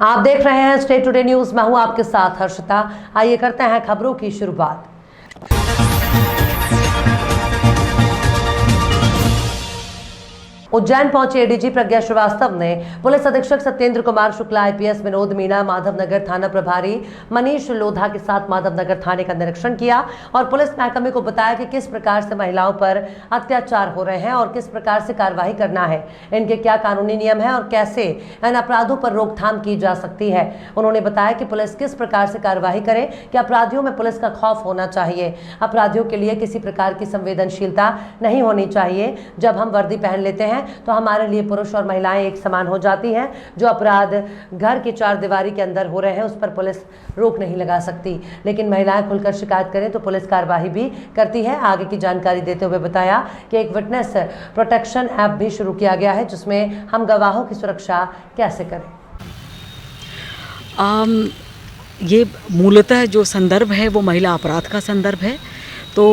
आप देख रहे हैं स्टेट टुडे न्यूज। मैं हूं आपके साथ हर्षिता। आइए करते हैं खबरों की शुरुआत। उज्जैन पहुंचे एडीजी प्रज्ञा श्रीवास्तव ने पुलिस अधीक्षक सत्येंद्र कुमार शुक्ला, आईपीएस विनोद मीणा, माधवनगर थाना प्रभारी मनीष लोधा के साथ माधवनगर थाने का निरीक्षण किया और पुलिस महकमे को बताया कि किस प्रकार से महिलाओं पर अत्याचार हो रहे हैं और किस प्रकार से कार्रवाई करना है, इनके क्या कानूनी नियम हैं और कैसे इन अपराधों पर रोकथाम की जा सकती है। उन्होंने बताया कि पुलिस किस प्रकार से कार्रवाई करे कि अपराधियों में पुलिस का खौफ होना चाहिए, अपराधियों के लिए किसी प्रकार की संवेदनशीलता नहीं होनी चाहिए। जब हम वर्दी पहन लेते हैं तो हमारे लिए पुरुष और महिलाएं एक समान हो जाती हैं। जो अपराध घर की चार दीवारी के अंदर हो रहे हैं उस पर पुलिस रोक नहीं लगा सकती, लेकिन महिलाएं खुलकर शिकायत करें तो पुलिस कार्रवाई भी करती है। आगे की जानकारी देते हुए बताया कि एक विटनेस प्रोटेक्शन ऐप भी शुरू किया गया है जिसमें हम गवाहों की सुरक्षा कैसे करें। ये मूलतः जो संदर्भ है वो महिला अपराध का संदर्भ है। तो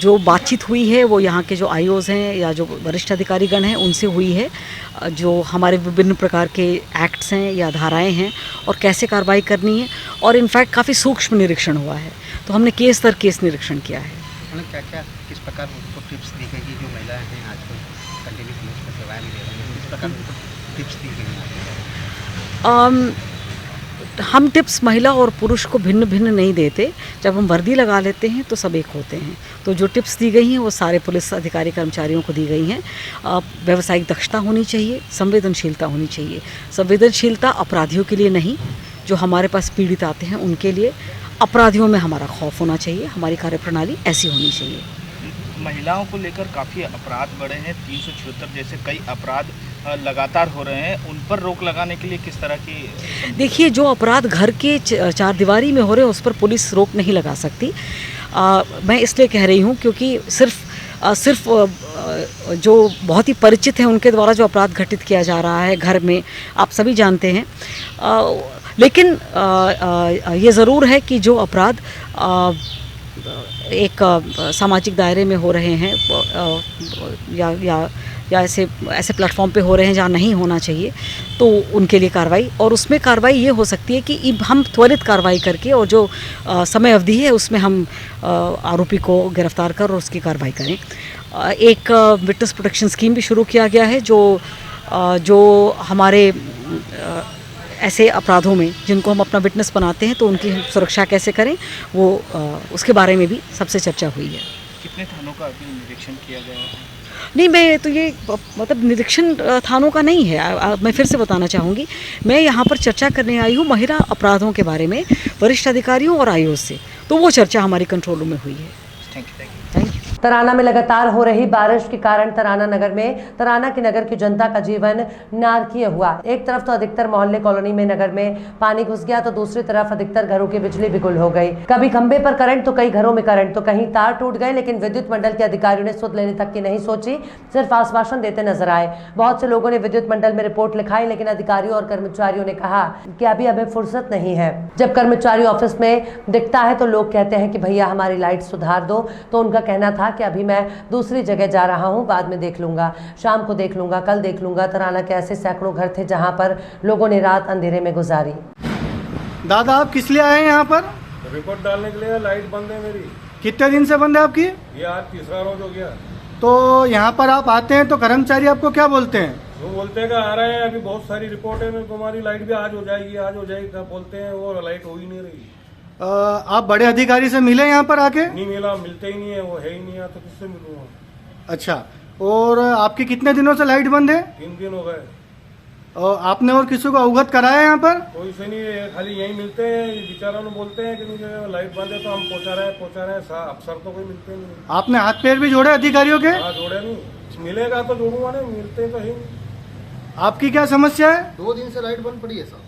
जो बातचीत हुई है वो यहाँ के जो आईओज़ हैं या जो वरिष्ठ अधिकारीगण हैं उनसे हुई है, जो हमारे विभिन्न प्रकार के एक्ट्स हैं या धाराएं हैं और कैसे कार्रवाई करनी है, और इनफैक्ट काफ़ी सूक्ष्म निरीक्षण हुआ है। तो हमने केस दर केस निरीक्षण किया है। क्या किस प्रकार उनको टिप्स दी गई कि जो महिलाएं हैं आजकल कंटिन्यू पुलिस में सेवाएं भी दे रही हैं, किस प्रकार उनको टिप्स दी गई हैं? हम टिप्स महिला और पुरुष को भिन्न भिन्न नहीं देते। जब हम वर्दी लगा लेते हैं तो सब एक होते हैं। तो जो टिप्स दी गई हैं वो सारे पुलिस अधिकारी कर्मचारियों को दी गई हैं। व्यावसायिक दक्षता होनी चाहिए, संवेदनशीलता होनी चाहिए। संवेदनशीलता अपराधियों के लिए नहीं, जो हमारे पास पीड़ित आते हैं उनके लिए। अपराधियों में हमारा खौफ होना चाहिए, हमारी कार्यप्रणाली ऐसी होनी चाहिए। महिलाओं को लेकर काफ़ी अपराध बढ़े हैं, 376 जैसे कई अपराध लगातार हो रहे हैं, उन पर रोक लगाने के लिए किस तरह की? देखिए, जो अपराध घर के चार दीवारी में हो रहे हैं उस पर पुलिस रोक नहीं लगा सकती। मैं इसलिए कह रही हूँ क्योंकि सिर्फ जो बहुत ही परिचित हैं उनके द्वारा जो अपराध घटित किया जा रहा है घर में, आप सभी जानते हैं। लेकिन ये ज़रूर है कि जो अपराध एक सामाजिक दायरे में हो रहे हैं या ऐसे प्लेटफॉर्म पे हो रहे हैं जहाँ नहीं होना चाहिए, तो उनके लिए कार्रवाई, और उसमें कार्रवाई ये हो सकती है कि हम त्वरित कार्रवाई करके और जो समय अवधि है उसमें हम आरोपी को गिरफ्तार कर और उसकी कार्रवाई करें। एक विटनेस प्रोटेक्शन स्कीम भी शुरू किया गया है जो हमारे ऐसे अपराधों में जिनको हम अपना विटनेस बनाते हैं तो उनकी सुरक्षा कैसे करें, वो उसके बारे में भी सबसे चर्चा हुई है। कितने थानों का अभी निरीक्षण किया गया है? नहीं, मैं तो ये मतलब निरीक्षण थानों का नहीं है। मैं फिर से बताना चाहूँगी, मैं यहाँ पर चर्चा करने आई हूँ महिला अपराधों के बारे में वरिष्ठ अधिकारियों और आईओ से। तो वो चर्चा हमारी कंट्रोल रूम में हुई है। Thank you. तराना में लगातार हो रही बारिश के कारण तराना की नगर की जनता का जीवन नारकीय हुआ। एक तरफ तो अधिकतर मोहल्ले कॉलोनी में नगर में पानी घुस गया तो दूसरी तरफ अधिकतर घरों की बिजली भी गुल हो गई। कभी खंबे पर करंट तो कई घरों में करंट, तो कहीं तार टूट गए, लेकिन विद्युत मंडल के अधिकारियों ने सुध लेने तक की नहीं सोची, सिर्फ आश्वासन देते नजर आए। बहुत से लोगों ने विद्युत मंडल में रिपोर्ट लिखाई, लेकिन अधिकारियों और कर्मचारियों ने कहा कि अभी हमें फुर्सत नहीं है। जब कर्मचारी ऑफिस में दिखता है तो लोग कहते हैं कि भैया हमारी लाइट सुधार दो, तो उनका कहना था कि अभी मैं दूसरी जगह जा रहा हूं, बाद में देख लूंगा, शाम को देख लूंगा, कल देख लूंगा। तराना के ऐसे सैकड़ों घर थे जहां पर लोगों ने रात अंधेरे में गुजारी। दादा, आप किस लिए आए हैं यहाँ पर? रिपोर्ट डालने के लिए। लाइट बंद है मेरी। कितने दिन से बंद है आपकी? ये आज तीसरा रोज हो गया। तो यहाँ पर आप आते हैं तो कर्मचारी आपको क्या बोलते हैं? वो बोलते हैं कि आ रहे हैं, अभी बहुत सारी रिपोर्ट है, तुम्हारी लाइट भी आज हो जाएगी, आज हो जाएगी, बोलते हैं, वो लाइट हो ही नहीं रही। आप बड़े अधिकारी से मिले यहाँ पर आके? नहीं मिला, मिलते ही नहीं है, वो है ही नहीं है, तो किससे मिलूंगा? अच्छा, और आपकी कितने दिनों से लाइट बंद है? 3 दिन हो गए। आपने और किसी को अवगत कराया यहाँ पर? कोई से नहीं है, खाली यही मिलते हैं, बेचारों ने बोलते हैं कि लाइट बंद है तो हम पहुँचा रहे हैं। अफसर तो कोई मिलते नहीं। आपने हाथ पैर भी जोड़े अधिकारियों के? हाँ, जोड़े नहीं, मिलेगा तो जोड़ूंगा, नहीं मिलते तो ही। आपकी क्या समस्या है? 2 दिन से लाइट बंद पड़ी है सर।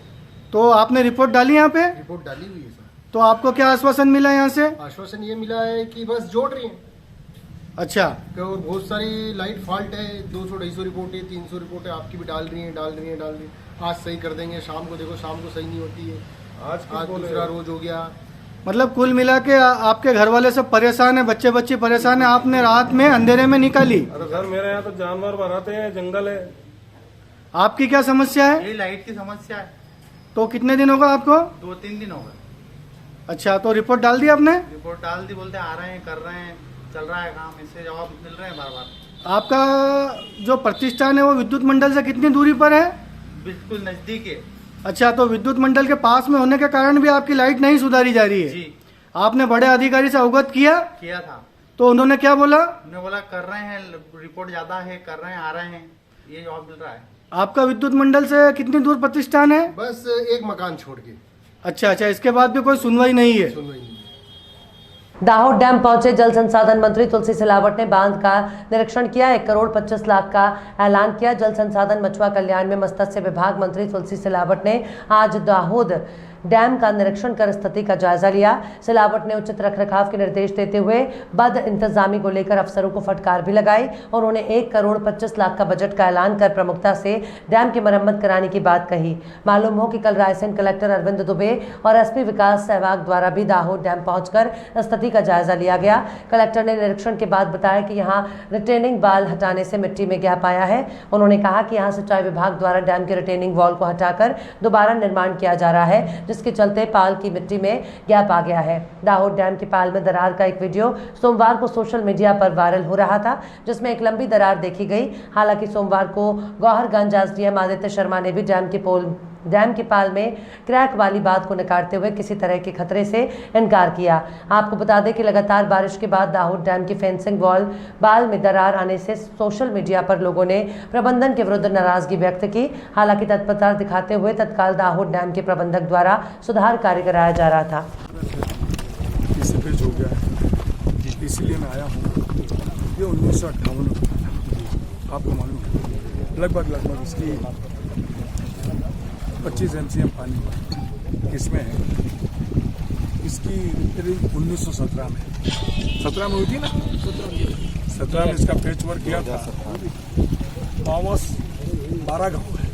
तो आपने रिपोर्ट डाली यहाँ पे? रिपोर्ट डाली हुई है सर। तो आपको क्या आश्वासन मिला यहाँ से? आश्वासन ये मिला है कि बस जोड़ रही है। अच्छा, और बहुत सारी लाइट फॉल्ट है, 200-250 रिपोर्ट है, 300 रिपोर्ट है, आपकी भी डाल रही है। आज सही कर देंगे, शाम को देखो, शाम को सही नहीं होती है। आज दूसरा रोज हो गया। मतलब कुल मिला के आपके घर वाले सब परेशान है, बच्चे परेशान है, आपने रात में अंधेरे में निकाली? अरे सर, मेरे यहाँ तो जानवर भराते हैं, जंगल है। आपकी क्या समस्या है? ये लाइट की समस्या है। तो कितने दिन होगा आपको? 2-3 दिन हो गए। अच्छा, तो रिपोर्ट डाल दी आपने? रिपोर्ट डाल दी, बोलते आ रहे हैं, कर रहे हैं, चल रहा है काम, इससे जवाब मिल रहे हैं बार बार। आपका जो प्रतिष्ठान है वो विद्युत मंडल से कितनी दूरी पर है? बिल्कुल नजदीक है अच्छा, तो विद्युत मंडल के पास में होने के कारण भी आपकी लाइट नहीं सुधारी जा रही है? जी। आपने बड़े अधिकारी से अवगत किया था। तो उन्होंने क्या बोला? उन्होंने बोला कर रहे हैं, रिपोर्ट ज्यादा है, कर रहे हैं, आ रहे हैं, ये जवाब मिल रहा है। आपका विद्युत मंडल से कितनी दूर प्रतिष्ठान है? बस एक मकान छोड़ के। अच्छा, इसके बाद भी कोई सुनवाई नहीं है? सुनवाई नहीं। दाहोद डैम पहुंचे जल संसाधन मंत्री तुलसी सिलावट ने बांध का निरीक्षण किया। 1 करोड़ 25 लाख का ऐलान किया। जल संसाधन मछुआ कल्याण में मत्स्य विभाग मंत्री तुलसी सिलावट ने आज दाहोद डैम का निरीक्षण कर स्थिति का जायजा लिया। सिलावट ने उचित रखरखाव के निर्देश देते हुए बद इंतजामी को लेकर अफसरों को फटकार भी लगाई। उन्होंने 1 करोड़ 25 लाख का बजट का ऐलान कर प्रमुखता से डैम की मरम्मत कराने की बात कही। मालूम हो कि कल रायसेन कलेक्टर अरविंद दुबे और एसपी विकास सहवाग द्वारा भी दाहोद डैम पहुंचकर स्थिति का जायजा लिया गया। कलेक्टर ने निरीक्षण के बाद बताया कि यहाँ रिटेनिंग वाल हटाने से मिट्टी में गैप आया है। उन्होंने कहा कि यहाँ सिंचाई विभाग द्वारा डैम के रिटेनिंग वॉल को हटाकर दोबारा निर्माण किया जा रहा है, जिसके चलते पाल की मिट्टी में गैप आ गया है। दाहोद डैम की पाल में दरार का एक वीडियो सोमवार को सोशल मीडिया पर वायरल हो रहा था, जिसमें एक लंबी दरार देखी गई। हालांकि सोमवार को गौहरगंज एसडीएम आदित्य शर्मा ने भी डैम की पाल में क्रैक वाली बात को नकारते हुए किसी तरह के खतरे से इनकार किया। आपको बता दें कि लगातार बारिश के बाद दाहोद डैम की फेंसिंग वॉल बाल में दरार आने से सोशल मीडिया पर लोगों ने प्रबंधन के विरुद्ध नाराजगी व्यक्त की। हालांकि तत्परता दिखाते हुए तत्काल दाहोद डैम के प्रबंधक द्वारा सुधार कार्य कराया जा रहा था। हो गया है, इसलिए मैं आया हूँ। ये 1958 आपको मालूम है, लगभग इसकी 25 MCM पानी इसमें है। इसकी रिपेयरिंग 1917 में 17 में हुई थी ना, 17 में इसका पैच वर्क किया था। पावस 12 गाँव है,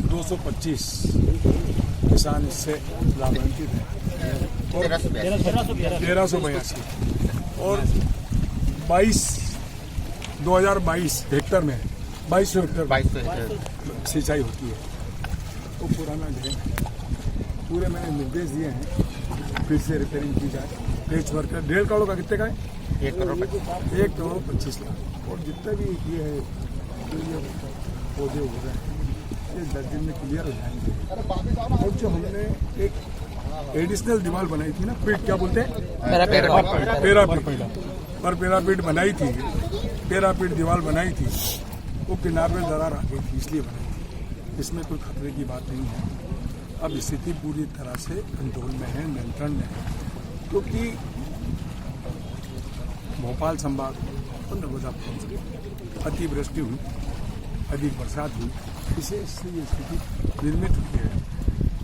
225 किसान इससे लाभान्वित है और 1382 और 2022 हेक्टर में 2200 हेक्टर सिंचाई होती है। वो पुराना डैम है, पूरे मैंने निर्देश दिए हैं फिर से रिपेयरिंग की जाए। पेच वर्क 1.5 करोड़ का कितने का है? 1 करोड़ 25 लाख। और जितना भी ये है ये पौधे हो रहे हैं ये 10 दिन में क्लियर हो जाएंगे। और जो हमने एक एडिशनल दीवार बनाई थी ना, पीठ क्या बोलते हैं, पैरापीट बनाई थी, पैरापीट दीवार बनाई थी, वो किनारे में दरार आ गई थी इसलिए बनाई थी। इसमें कोई खतरे की बात नहीं है। अब स्थिति पूरी तरह से कंट्रोल में है, नियंत्रण में है, क्योंकि भोपाल संभाग और नर्मदापुरम अतिवृष्टि हुई, अधिक बरसात हुई, इससे ये स्थिति निर्मित हुई है।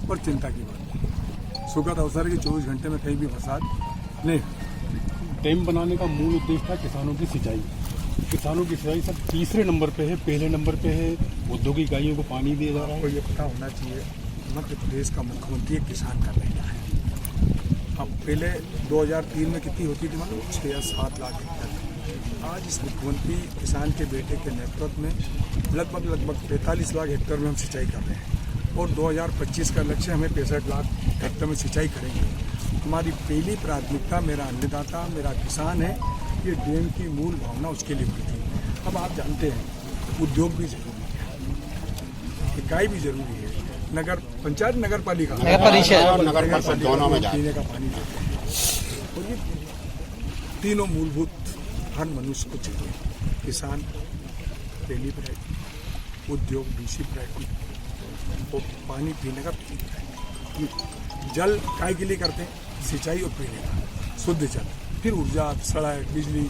और चिंता की बात नहीं, सुखद अवसर की 24 घंटे में कहीं भी बरसात नहीं। डैम बनाने का मूल उद्देश्य था किसानों की सिंचाई। किसानों की सिंचाई सब तीसरे नंबर पे है, पहले नंबर पे है औद्योगिक इकाइयों को पानी दिया जा रहा है। तो ये पता होना चाहिए मध्य प्रदेश का मुख्यमंत्री एक किसान का बेटा है। अब पहले 2003 में कितनी होती थी, मतलब 6 या 7 लाख हेक्टर। आज इस मुख्यमंत्री किसान के बेटे के नेतृत्व में लगभग 45 लाख हेक्टर में हम सिंचाई कर रहे हैं और 2025 का लक्ष्य हमें 65 लाख हेक्टर में सिंचाई करेंगे। हमारी पहली प्राथमिकता मेरा अन्नदाता, मेरा किसान है। ये डैम की मूल भावना उसके लिए हुई थी। अब आप जानते हैं उद्योग भी जरूरी है, इकाई भी जरूरी है, नगर पंचायत, नगर पालिका दोनों में पीने का पानी देते हैं। और ये तीनों मूलभूत हर मनुष्य को चाहिए। किसान पहली प्रायोरिटी, उद्योग दूसरी प्रायोरिटी और पानी पीने का पहली प्रायोरिटी। जल काय के लिए करते हैं, सिंचाई और पीने का शुद्ध जल, फिर ऊर्जा, सड़क, बिजली।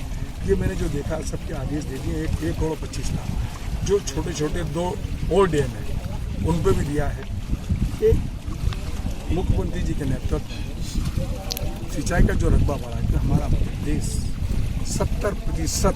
ये मैंने जो देखा सबके आदेश दे दिए। 1 करोड़ 25 लाख जो छोटे छोटे 2 और डैम हैं उन पर भी दिया है। एक मुख्यमंत्री जी के नेतृत्व में सिंचाई का जो रकबा बढ़ा है कि हमारा प्रदेश 70%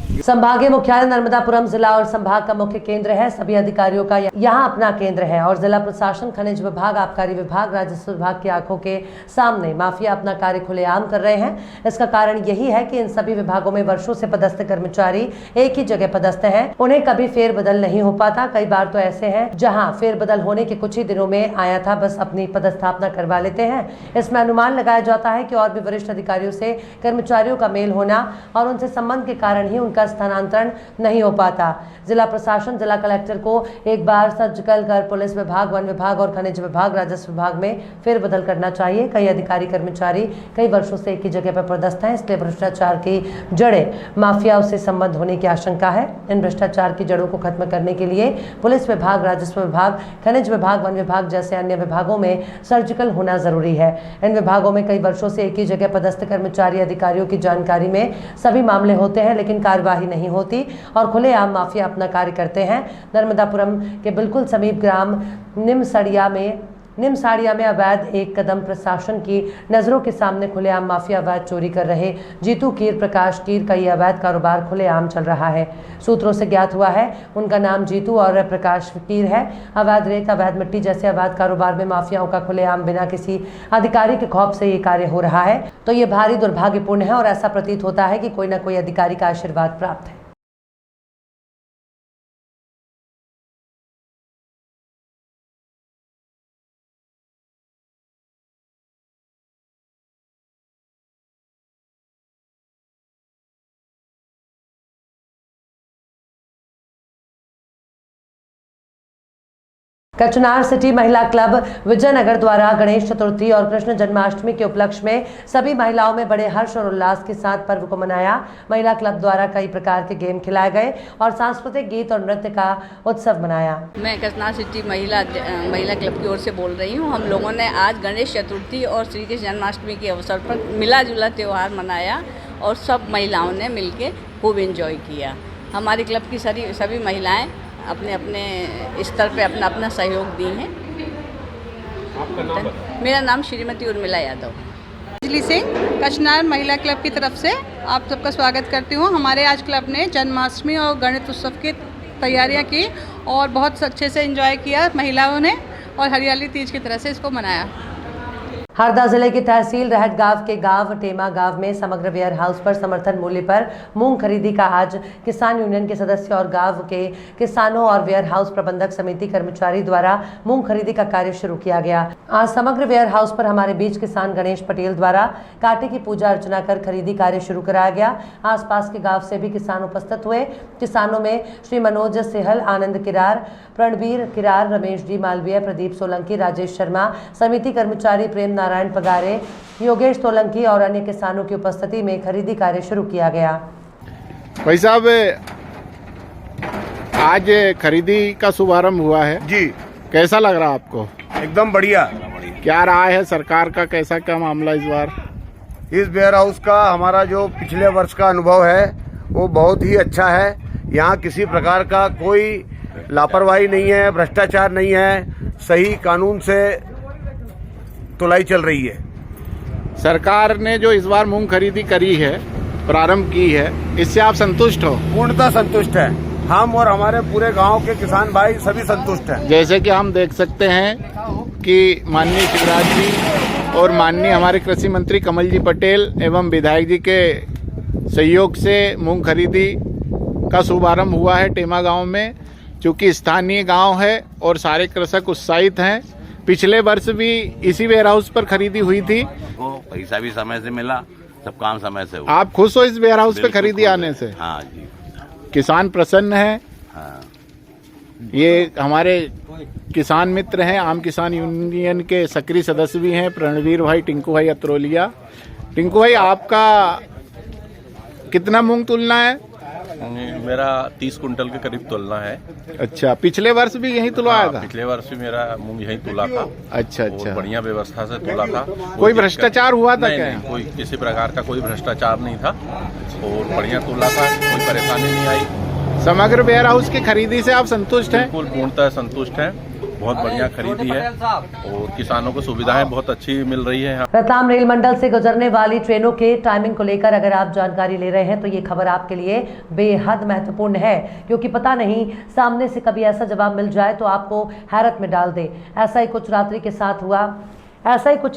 संभागीय मुख्यालय नर्मदापुरम जिला और संभाग का मुख्य केंद्र है। सभी अधिकारियों का यहाँ अपना केंद्र है और जिला प्रशासन, खनिज विभाग, आबकारी विभाग, राजस्व विभाग की आंखों के सामने माफिया अपना कार्य खुलेआम कर रहे हैं। इसका कारण यही है कि इन सभी विभागों में वर्षों से पदस्थ कर्मचारी एक ही जगह पदस्थ हैं, उन्हें कभी फेरबदल नहीं हो पाता। कई बार तो ऐसे हैं जहाँ फेरबदल होने के कुछ ही दिनों में आया था, बस अपनी पदस्थापना करवा लेते हैं। इसमें अनुमान लगाया जाता है कि और भी वरिष्ठ अधिकारियों से कर्मचारियों का मेल होना और उनसे संबंध के कारण ही उनका स्थानांतरण नहीं हो पाता। जिला प्रशासन जिला कलेक्टर को एक बार सर्जिकल कर पुलिस विभाग, वन विभाग और खनिज विभाग, राजस्व विभाग में फेरबदल करना चाहिए। कई अधिकारी कर्मचारी कई वर्षों से एक ही जगह पर पदस्थ हैं, इसलिए भ्रष्टाचार की जड़ें माफियाओं से संबंध होने की आशंका है। इन भ्रष्टाचार की जड़ों को खत्म करने के लिए पुलिस विभाग, राजस्व विभाग, खनिज विभाग, वन विभाग जैसे अन्य विभागों में सर्जिकल होना जरूरी है। इन विभागों में कई वर्षों से एक ही जगह पदस्थ कर्मचारी अधिकारियों की जानकारी में सभी मामले होते हैं, लेकिन कार्यवाही नहीं होती और खुलेआम माफिया अपना कार्य करते हैं। नर्मदापुरम के बिल्कुल समीप ग्राम निमसाड़िया में अवैध एक कदम प्रशासन की नजरों के सामने खुलेआम माफिया अवैध चोरी कर रहे जीतू कीर, प्रकाश कीर का ये अवैध कारोबार खुलेआम चल रहा है। सूत्रों से ज्ञात हुआ है उनका नाम जीतू और प्रकाश कीर है। अवैध रेत, अवैध मिट्टी जैसे अवैध कारोबार में माफियाओं का खुलेआम बिना किसी अधिकारी के खौफ से ये कार्य हो रहा है, तो ये भारी दुर्भाग्यपूर्ण है और ऐसा प्रतीत होता है कि कोई न कोई अधिकारी का आशीर्वाद प्राप्त है। कचनार सिटी महिला क्लब विजयनगर द्वारा गणेश चतुर्थी और कृष्ण जन्माष्टमी के उपलक्ष्य में सभी महिलाओं में बड़े हर्ष और उल्लास के साथ पर्व को मनाया। महिला क्लब द्वारा कई प्रकार के गेम खिलाए गए और सांस्कृतिक गीत और नृत्य का उत्सव मनाया। मैं कचनार सिटी महिला क्लब की ओर से बोल रही हूँ। हम लोगों ने आज गणेश चतुर्थी और श्री कृष्ण जन्माष्टमी के अवसर पर मिला जुला त्यौहार मनाया और सब महिलाओं ने मिलकर खूब एंजॉय किया। हमारी क्लब की सभी महिलाएं अपने अपने स्तर पे अपना अपना सहयोग दी हैं। आपका नाम? मेरा नाम श्रीमती उर्मिला यादव। बिजली सिंह, कचनार महिला क्लब की तरफ से आप सबका स्वागत करती हूँ। हमारे आज क्लब ने जन्माष्टमी और गणेश उत्सव की तैयारियाँ की और बहुत अच्छे से एंजॉय किया महिलाओं ने और हरियाली तीज की तरह से इसको मनाया। हरदा जिले की तहसील रहट गांव के गांव टेमा गांव में समग्र वेयर हाउस पर समर्थन मूल्य पर मूंग खरीदी का आज किसान यूनियन के सदस्य और गांव के किसानों और वेयर हाउस प्रबंधक समिति कर्मचारी द्वारा मूंग खरीदी का कार्य शुरू किया गया। आज समग्र वेयर हाउस पर हमारे बीच किसान गणेश पटेल द्वारा कांटे की पूजा अर्चना कर खरीदी कार्य शुरू कराया गया। आसपास के गाँव से भी किसान उपस्थित हुए। किसानों में श्री मनोज सेहल, आनंद किरार, प्रणवीर किरार, रमेश डी मालवीय, प्रदीप सोलंकी, राजेश शर्मा, समिति कर्मचारी प्रेम नारायण पगारे, योगेश सोलंकी और अन्य किसानों की उपस्थिति में खरीदी कार्य शुरू किया गया। भाई साहब, आज खरीदी का शुभारंभ हुआ है जी, कैसा लग रहा आपको? एकदम बढ़िया। क्या राय है सरकार का, कैसा क्या मामला इस बार? इस वेयर हाउस का हमारा जो पिछले वर्ष का अनुभव है वो बहुत ही अच्छा है। यहाँ किसी प्रकार का कोई लापरवाही नहीं है, भ्रष्टाचार नहीं है, सही कानून से तुलाई चल रही है। सरकार ने जो इस बार मूंग खरीदी करी है, प्रारंभ की है, इससे आप संतुष्ट हो? पूर्णतः संतुष्ट है। हम और हमारे पूरे गांव के किसान भाई सभी संतुष्ट हैं। जैसे कि हम देख सकते हैं कि माननीय शिवराज जी और माननीय हमारे कृषि मंत्री कमल जी पटेल एवं विधायक जी के सहयोग से मूंग खरीदी का शुभारंभ हुआ है टेमा गांव में। चूँकि स्थानीय गांव है और सारे कृषक उत्साहित हैं। पिछले वर्ष भी इसी वेयर हाउस पर खरीदी हुई थी। वो पैसा भी समय से मिला, सब काम समय से हुआ। आप खुश हो इस वेयर हाउस पे खरीदी आने से? हाँ जी। किसान प्रसन्न है। हाँ। ये हमारे किसान मित्र हैं, आम किसान यूनियन के सक्रिय सदस्य भी हैं, प्रणवीर भाई, टिंकू भाई अत्रोलिया। टिंकू भाई, आपका कितना मूंग तुलना है? मेरा 30 कुंटल के करीब तुलना है। अच्छा, पिछले वर्ष भी यही तुलवाया था? पिछले वर्ष भी मेरा मूंग यही तुला था। अच्छा अच्छा, बढ़िया व्यवस्था से तुला था। कोई भ्रष्टाचार हुआ था क्या? नहीं, कोई किसी प्रकार का कोई भ्रष्टाचार नहीं था और बढ़िया तुला था, कोई परेशानी नहीं आई। समग्र वेयर हाउस की खरीदी से आप संतुष्ट हैं? बिल्कुल पूर्णतः संतुष्ट हैं बहुत बढ़िया खरीदी है और किसानों को सुविधाएं बहुत अच्छी मिल रही है। रतलाम रेल मंडल से गुजरने वाली ट्रेनों के टाइमिंग को लेकर अगर आप जानकारी ले रहे हैं तो ये खबर आपके लिए बेहद महत्वपूर्ण है, क्योंकि पता नहीं सामने से कभी ऐसा जवाब मिल जाए तो आपको हैरत में डाल दे। ऐसा ही कुछ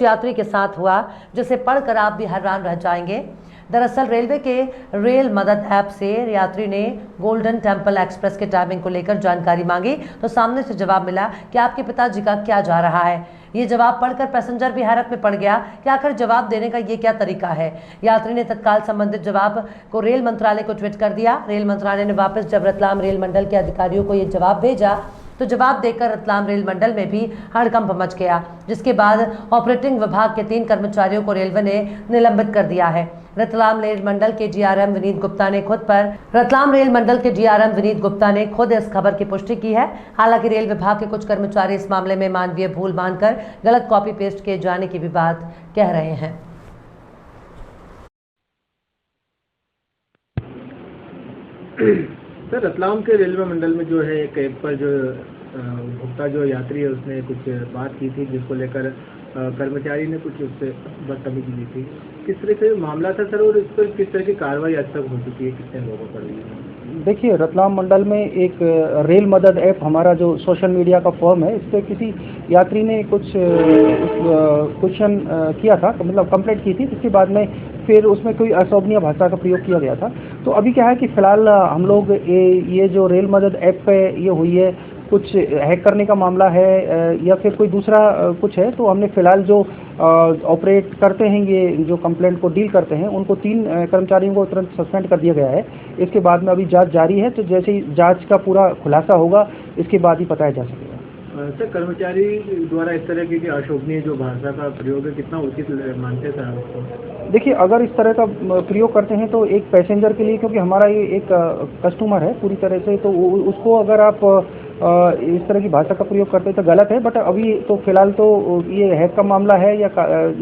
यात्री के साथ हुआ जिसे पढ़कर आप भी हैरान रह जाएंगे। दरअसल रेलवे के रेल मदद ऐप से यात्री ने गोल्डन टेम्पल एक्सप्रेस के टाइमिंग को लेकर जानकारी मांगी तो सामने से जवाब मिला कि आपके पिताजी का क्या जा रहा है। ये जवाब पढ़कर पैसेंजर भी हैरत में पड़ गया कि आखिर जवाब देने का ये क्या तरीका है। यात्री ने तत्काल संबंधित जवाब को रेल मंत्रालय को ट्वीट कर दिया। रेल मंत्रालय ने वापस जब रतलाम रेल मंडल के अधिकारियों को ये जवाब भेजा तो जवाब देकर रतलाम रेल मंडल में भी हड़कंप मच गया, जिसके बाद ऑपरेटिंग विभाग के 3 कर्मचारियों को रेलवे ने निलंबित कर दिया है। रतलाम रेल मंडल के डीआरएम विनीत गुप्ता ने खुद इस खबर की पुष्टि की है। हालांकि रेल विभाग के कुछ कर्मचारी इस मामले में मानवीय भूल मानकर गलत कॉपी पेस्ट किए जाने की भी बात कह रहे हैं। सर, रतलाम के रेलवे मंडल में जो है एक ऐप पर जो भुगता जो यात्री है उसने कुछ बात की थी जिसको लेकर कर्मचारी ने कुछ उससे बदतमीजी की थी। किस तरह से मामला था सर और इस पर किस तरह की कार्रवाई आज तक हो चुकी है, कितने लोगों पर हुई है? देखिए, रतलाम मंडल में एक रेल मदद ऐप हमारा जो सोशल मीडिया का फॉर्म है, इस पर किसी यात्री ने कुछ क्वेश्चन किया था, मतलब कंप्लेंट की थी, जिसके बाद में फिर उसमें कोई अशोभनीय भाषा का प्रयोग किया गया था। तो अभी क्या है कि फिलहाल हम लोग ये जो रेल मदद ऐप पे ये हुई है, कुछ हैक करने का मामला है या फिर कोई दूसरा कुछ है, तो हमने फिलहाल जो ऑपरेट करते हैं, ये जो कंप्लेंट को डील करते हैं, उनको 3 कर्मचारियों को तुरंत सस्पेंड कर दिया गया है। इसके बाद में अभी जांच जारी है, तो जैसे ही जांच का पूरा खुलासा होगा इसके बाद ही बताया जा सकेगा। सर, कर्मचारी द्वारा इस तरह की अशोभनीय जो भाषा का प्रयोग है, कितना उचित मानते थे आपको? देखिए, अगर इस तरह का प्रयोग करते हैं तो एक पैसेंजर के लिए, क्योंकि हमारा ये एक कस्टमर है पूरी तरह से, तो उसको अगर आप इस तरह की भाषा का प्रयोग करते हैं तो गलत है। बट अभी तो फिलहाल तो ये हैक का मामला है या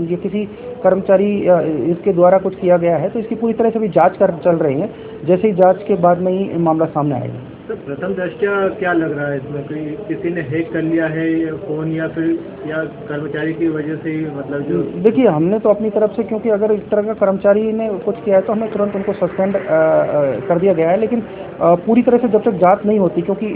ये किसी कर्मचारी इसके द्वारा कुछ किया गया है, तो इसकी पूरी तरह से भी जांच चल रही है। जैसे ही जांच के बाद में ही मामला सामने आएगा। सर, प्रथम दृष्टया क्या लग रहा है इसमें, कोई किसी ने हैक कर लिया है फोन या फिर या कर्मचारी की वजह से ही, मतलब जो? देखिए, हमने तो अपनी तरफ से, क्योंकि अगर इस तरह का कर्मचारी ने कुछ किया है तो हमें तुरंत उनको सस्पेंड कर दिया गया है। लेकिन पूरी तरह से जब तक जांच नहीं होती, क्योंकि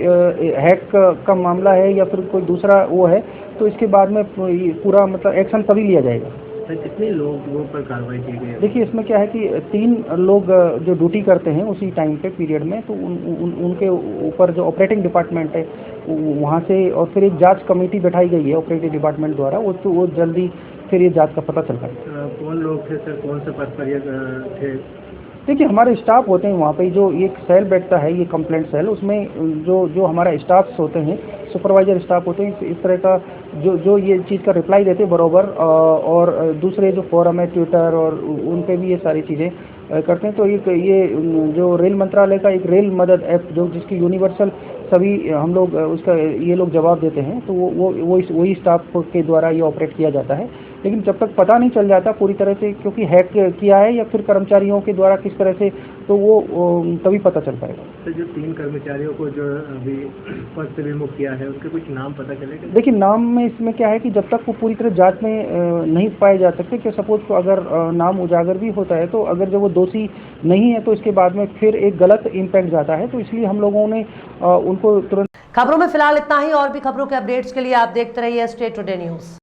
हैक का मामला है या फिर कोई दूसरा वो है, तो इसके बाद में पूरा मतलब एक्शन तभी लिया जाएगा। कितने लोगों पर कार्रवाई की गई है? देखिए, इसमें क्या है कि 3 लोग जो ड्यूटी करते हैं उसी टाइम पे पीरियड में, तो उनके ऊपर जो ऑपरेटिंग डिपार्टमेंट है वहाँ से, और फिर एक जांच कमेटी बैठाई गई है ऑपरेटिंग डिपार्टमेंट द्वारा, वो जल्दी फिर ये जांच का पता चल पाएगा। कौन लोग थे सर, कौन से पद पर ये थे? देखिए, हमारे स्टाफ होते हैं वहाँ पे, जो एक सेल बैठता है, ये कंप्लेंट सेल, उसमें जो हमारा स्टाफ होते हैं, सुपरवाइजर स्टाफ होते हैं, इस तरह का जो ये चीज़ का रिप्लाई देते हैं बरोबर, और दूसरे जो फोरम है ट्विटर और उन पे भी ये सारी चीज़ें करते हैं। तो ये जो रेल मंत्रालय का एक रेल मदद ऐप जो जिसकी यूनिवर्सल सभी हम लोग उसका ये लोग जवाब देते हैं, तो वही स्टाफ के द्वारा ये ऑपरेट किया जाता है। लेकिन जब तक पता नहीं चल जाता पूरी तरह से, क्योंकि हैक किया है या फिर कर्मचारियों के द्वारा किस तरह से, तो वो तभी पता चल पाएगा। तो जो 3 कर्मचारियों को जो अभी पद से विमुक्त किया है, उसके कुछ नाम पता चलेगा? देखिए, नाम में इसमें क्या है कि जब तक वो पूरी तरह जांच में नहीं पाए जा सकते, कि सपोज को अगर नाम उजागर भी होता है, तो अगर जब वो दोषी नहीं है तो इसके बाद में फिर एक गलत इम्पैक्ट जाता है, तो इसलिए हम लोगों ने उनको तुरंत। खबरों में फिलहाल इतना ही। और भी खबरों के अपडेट्स के लिए आप देखते रहिए स्टेट टुडे न्यूज़।